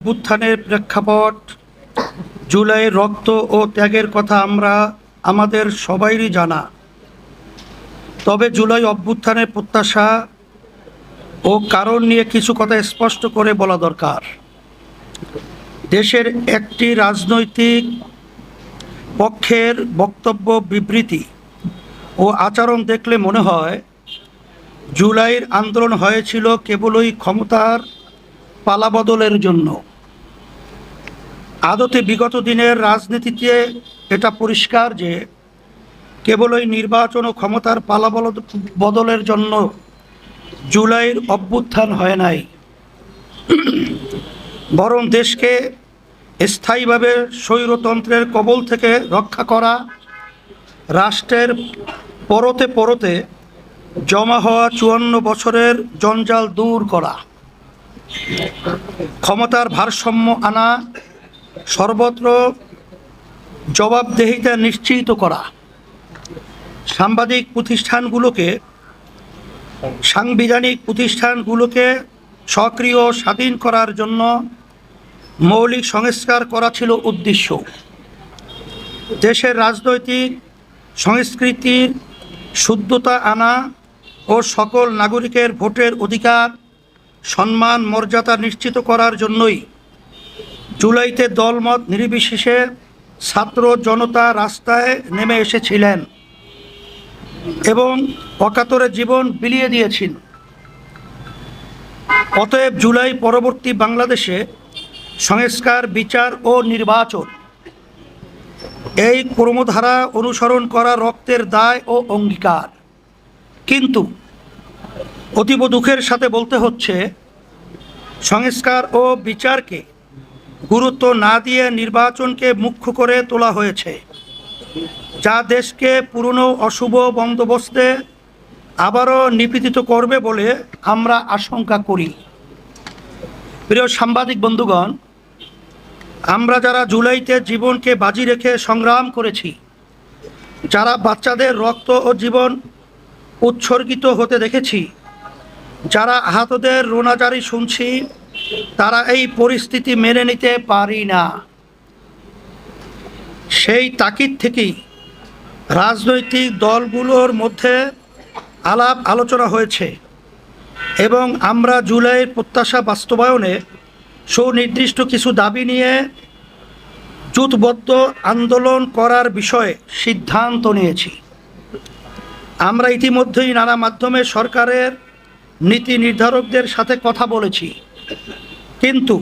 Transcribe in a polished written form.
অভ্যুত্থানের প্রেক্ষাপট, জুলাইয়ের রক্ত ও ত্যাগের কথা আমাদের সবাইরই জানা। তবে জুলাই অভ্যুত্থানের প্রত্যাশা ও কারণ নিয়ে কিছু কথা স্পষ্ট করে বলা দরকার। দেশের একটি রাজনৈতিক পক্ষের বক্তব্য, বিবৃতি ও আচরণ দেখলে মনে হয় জুলাইয়ের আন্দোলন হয়েছিল কেবলই ক্ষমতার পালাবদলের জন্য। আদতে বিগত দিনের রাজনীতিতে এটা পরিষ্কার যে কেবলই নির্বাচন ও ক্ষমতার পালাবদলের জন্য জুলাইয়ের অভ্যুত্থান হয় নাই, বরং দেশকে স্থায়ীভাবে স্বৈরতন্ত্রের কবল থেকে রক্ষা করা, রাষ্ট্রের পরতে পরতে জমা হওয়া 54 বছরের জঞ্জাল দূর করা, ক্ষমতার ভারসাম্য আনা, সর্বত্র জবাবদিহিতা নিশ্চিত করা, সাংবিধানিক প্রতিষ্ঠানগুলোকে সক্রিয় ও স্বাধীন করার জন্য মৌলিক সংস্কার করা ছিল উদ্দেশ্য। দেশের রাজনৈতিক সংস্কৃতির শুদ্ধতা আনা ও সকল নাগরিকের ভোটের অধিকার, সম্মান, মর্যাদা নিশ্চিত করার জন্যই জুলাইতে দলমত নির্বিশেষে ছাত্র জনতা রাস্তায় নেমে এসেছিলেন এবং অকাতরে জীবন বিলিয়ে দিয়েছিল। অতএব জুলাই পরবর্তী বাংলাদেশে সংস্কার, বিচার ও নির্বাচন, এই কর্মধারা অনুসরণ করা রক্তের দায় ও অঙ্গীকার। কিন্তু অতীব দুঃখের সাথে বলতে হচ্ছে, সংস্কার ও বিচারকে গুরুত্ব না দিয়ে নির্বাচনকে মুখ্য করে তোলা হয়েছে, যা দেশকে পুরনো অশুভ বন্দোবস্তে আবারও নিপীড়িত করবে বলে আমরা আশঙ্কা করি। প্রিয় সাংবাদিক বন্ধুগণ, আমরা যারা জুলাইতে জীবনকে বাজি রেখে সংগ্রাম করেছি, যারা বাচ্চাদের রক্ত ও জীবন উৎসর্গিত হতে দেখেছি, যারা আহতদের রোনাজারি শুনছি, তারা এই পরিস্থিতি মেনে নিতে পারি না। সেই তাকিদ থেকেই রাজনৈতিক দলগুলোর মধ্যে আলাপ আলোচনা হয়েছে এবং আমরা জুলাইয়ের প্রত্যাশা বাস্তবায়নে সুনির্দিষ্ট কিছু দাবি নিয়ে জোটবদ্ধ আন্দোলন করার বিষয়ে সিদ্ধান্ত নিয়েছি। আমরা ইতিমধ্যেই নানা মাধ্যমে সরকারের নীতি নির্ধারকদের সাথে কথা বলেছি, কিন্তু